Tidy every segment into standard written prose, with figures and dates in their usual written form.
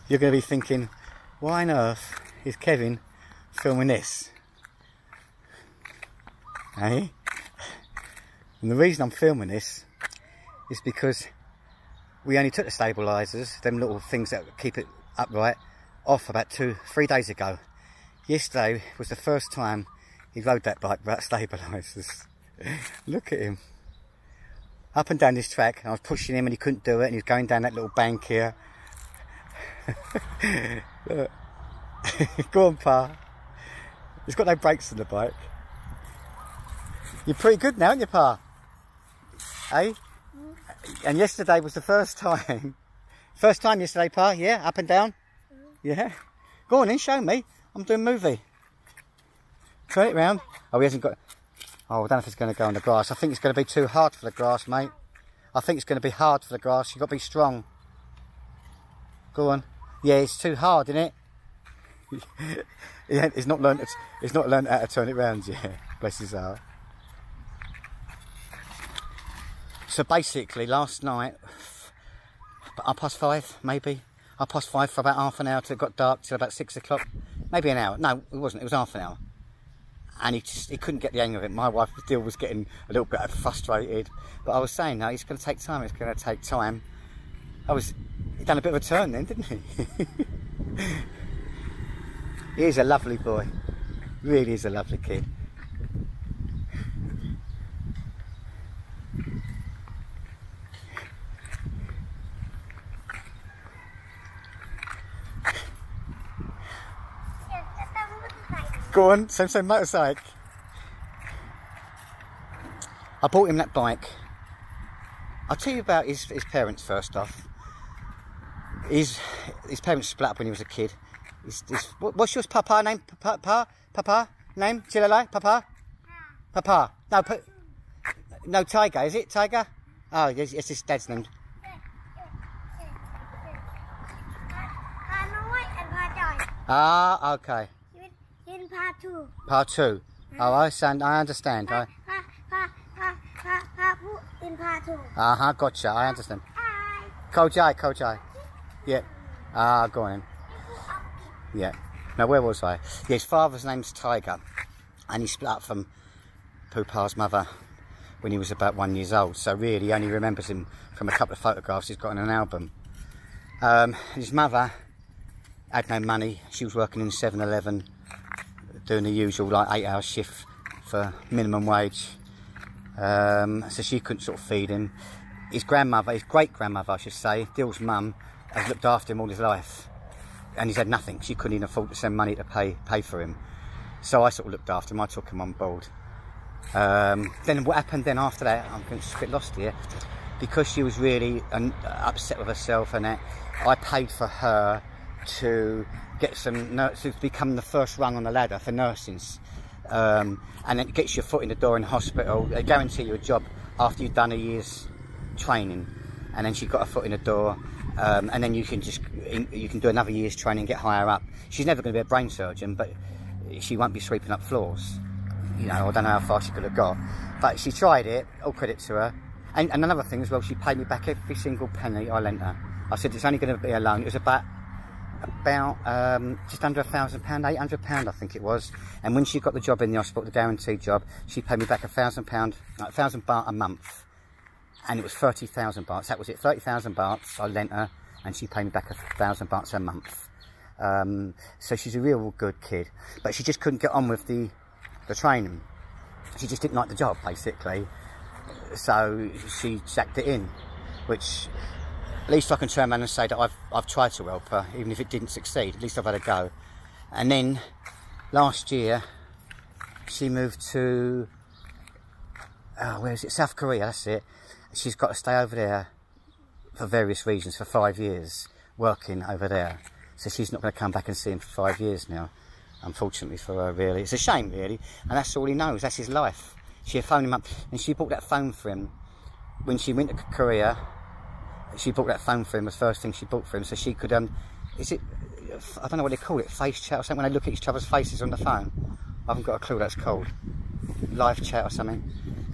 You're going to be thinking, why on earth is Kevin filming this? Eh? And the reason I'm filming this is because we only took the stabilisers, them little things that keep it upright, off about 2-3 days ago. Yesterday was the first time he rode that bike without stabilisers. Look at him. Up and down this track, and I was pushing him and he couldn't do it, and he was going down that little bank here. Look. Go on, Pa. He's got no brakes on the bike. You're pretty good now, aren't you, Pa? Eh? And yesterday was the first time. First time yesterday, Pa? Yeah? Up and down? Yeah? Go on then, show me. I'm doing a movie. Turn it round. Oh, he hasn't got... Oh, I don't know if it's going to go on the grass. I think it's going to be too hard for the grass, mate. I think it's going to be hard for the grass. You've got to be strong. Go on. Yeah, it's too hard, isn't it? Yeah, he's not learned how to turn it round yet. Bless his heart. So basically, last night, 5:30, maybe. 5:30 for about half an hour till it got dark, till about 6 o'clock. Maybe an hour. No, it wasn't. It was half an hour. And he couldn't get the hang of it. My wife still was getting a little bit frustrated. But I was saying, no, it's going to take time. It's going to take time. He done a bit of a turn then, didn't he? He is a lovely boy. Really is a lovely kid. Go on, same motorcycle. I bought him that bike. I'll tell you about his parents first off. His parents split up when he was a kid. What's your papa name? Papa name? Chilala? Papa? Papa. No, Tiger. Is it Tiger? Oh, yes, his dad's name. Ah, okay. Part two. Oh, I understand. Gotcha. I understand. Kojai. Yeah. Go on then. Yeah. Now, where was I? Yeah, his father's name's Tiger, and he split up from Pupa's mother when he was about 1 year old. So really, he only remembers him from a couple of photographs he's got in an album. His mother had no money. She was working in 7-Eleven, doing the usual like 8-hour shift for minimum wage. So she couldn't sort of feed him. His grandmother, his great-grandmother I should say, Dill's mum, has looked after him all his life. And he's had nothing. She couldn't even afford to send money to pay for him. So I sort of looked after him. I took him on board. Then what happened then after that, I'm just a bit lost here, because she was really upset with herself and that, I paid for her to get some to become the first rung on the ladder for nursing. And then it gets your foot in the door in the hospital. They guarantee you a job after you've done a year's training. And then she got her foot in the door. And then you can do another year's training and get higher up. She's never going to be a brain surgeon, but she won't be sweeping up floors. You know, I don't know how far she could have got, but she tried it. All credit to her. And another thing as well, she paid me back every single penny I lent her. I said it's only going to be a loan. It was about just under £1,000, £800 I think it was. And when she got the job in the hospital, the guaranteed job, she paid me back £1,000, £1,000 a month. And it was 30,000 bahts. That was it, 30,000 bahts I lent her, and she paid me back 1,000 bahts a month. So she's a real good kid, but she just couldn't get on with the training. She just didn't like the job, basically. So she sacked it in, which at least I can turn around and say that I've tried to help her, even if it didn't succeed. At least I've had a go. And then last year she moved to where is it? South Korea. That's it. She's got to stay over there for various reasons for 5 years, working over there. So she's not going to come back and see him for 5 years now, unfortunately for her, really. It's a shame, really, and that's all he knows. That's his life. She phoned him up, and she bought that phone for him. When she went to Korea, she bought that phone for him, the first thing she bought for him, so she could, is it, I don't know what they call it, face chat or something, when they look at each other's faces on the phone. I haven't got a clue what that's called. Live chat or something.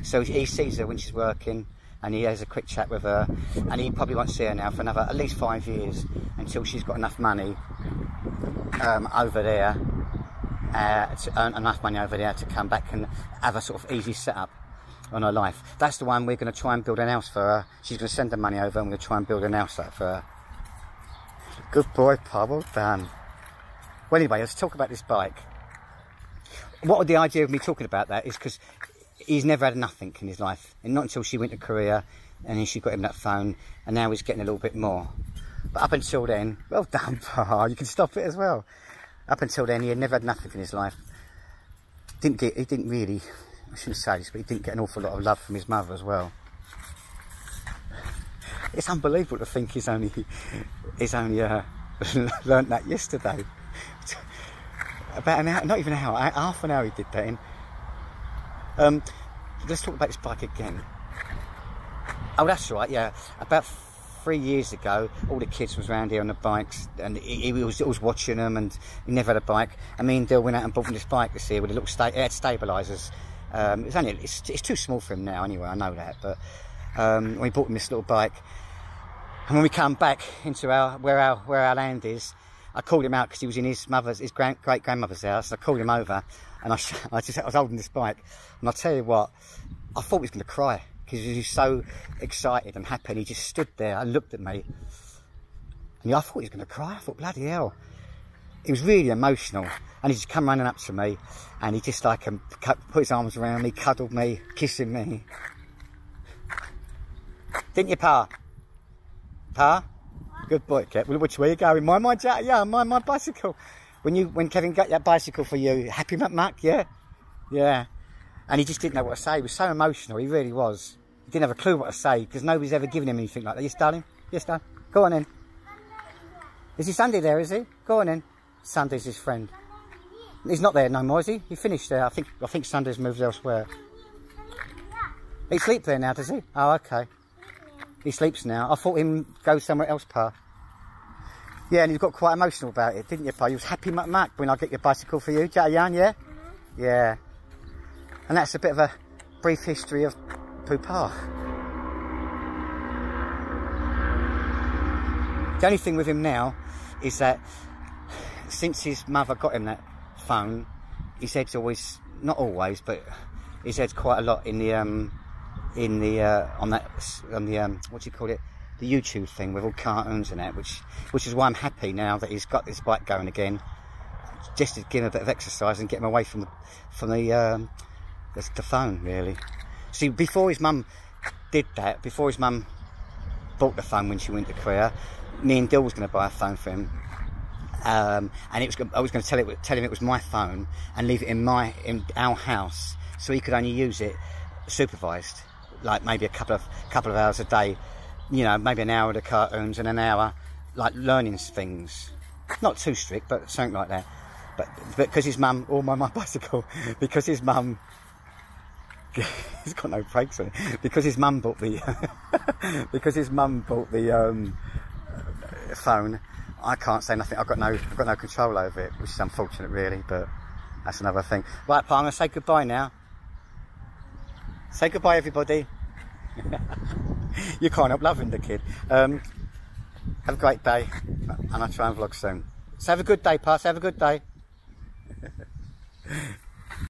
So he sees her when she's working, and he has a quick chat with her, and he probably won't see her now for another at least 5 years, until she's got enough money over there, to earn enough money over there to come back and have a sort of easy setup on her life. That's the one we're going to try and build an house for her. She's going to send the money over, and we're going to try and build an house up for her. Good boy, Pa, well done. Well, anyway, let's talk about this bike. What the idea of me talking about that is because he's never had nothing in his life, and not until she went to Korea, and then she got him that phone, and now he's getting a little bit more. But up until then, well done, Pa, you can stop it as well. Up until then, he had never had nothing in his life. He didn't really, I shouldn't say this, but he didn't get an awful lot of love from his mother as well. It's unbelievable to think he's only learnt that yesterday. About an hour, not even an hour, half an hour he did that in. Let's talk about this bike again. Oh, that's right, yeah. About 3 years ago, all the kids was around here on the bikes, and he was watching them, and he never had a bike. And me and Dill went out and bought him this bike this year with a little it had stabilisers. It's too small for him now anyway, I know that, but we bought him this little bike. And when we come back into where our land is, I called him out because he was in his great grandmother's house. I called him over, and I was holding this bike, and I'll tell you what, I thought he was going to cry because he was so excited and happy, and he just stood there and looked at me, and I thought he was going to cry. I thought, bloody hell. He was really emotional, and he just come running up to me, and he just like put his arms around me, cuddled me, kissing me. Didn't you, Pa? Pa? Good boy, Kev. Which way are you going? My bicycle. When Kevin got that bicycle for you, happy Muck, yeah? Yeah. And he just didn't know what to say. He was so emotional, he really was. He didn't have a clue what to say, because nobody's ever given him anything like that. Yes, darling? Yes, darling? Go on in. Is he Sunday there, is he? Go on in. Sunday's his friend. He's not there no more, is he? He finished there. I think Sunday's moved elsewhere. He sleeps there now, does he? Oh, okay. He sleeps now. I thought him go somewhere else, Pa. Yeah, and you got quite emotional about it, didn't you, Pa? You was happy Muck when I get your bicycle for you, Jatayan, yeah? Yeah. And that's a bit of a brief history of Poopa. The only thing with him now is that since his mother got him that phone, his head's always, not always, but his head's quite a lot in the what do you call it, the YouTube thing with all cartoons and that, which is why I'm happy now that he's got this bike going again, just to give him a bit of exercise and get him away from the phone, really. See, before his mum did that, before his mum bought the phone when she went to Korea, me and Dill was going to buy a phone for him, and I was going to tell him it was my phone and leave it in our house, so he could only use it supervised, like maybe a couple of hours a day, you know, maybe an hour of the cartoons and an hour like learning things, not too strict, but something like that. But because his mum, or my bicycle, because his mum, he's got no brakes on it, because his mum bought the phone, I can't say nothing. I've got no control over it, which is unfortunate really, but that's another thing. Right, Pa, I'm going to say goodbye now. Say goodbye, everybody. You can't help loving the kid. Have a great day, and I'll try and vlog soon. So have a good day, Pa. Have a good day.